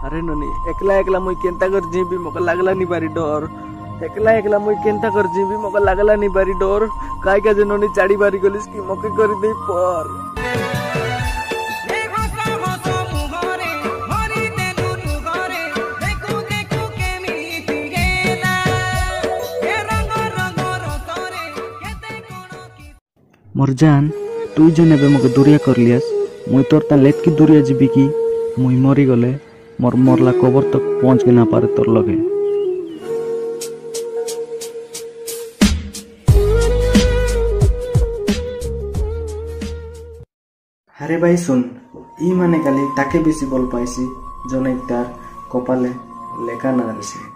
अरे ननी एकला एकला मुई केंता कर जीबी मोका लागला नहीं बारी डर। एकला एकला मुई केंता कर जीबी मोका लागला नहीं बारी डर। काय का जे ननी चाड़ी बारी गलिस की मोके कर दे पर। मोर जान तू जन एबे मोके दूरिया कर लियास मुई तोर ता लेत की दूरिया जीबी की मुई मरी गले मोर मरला कबर तक पहुंच के ना पारे तोर लगे। अरे भाई सुन ई माने खाली ताके बेसी बल पाइसी जने तार कपाले लेखा ना आसी।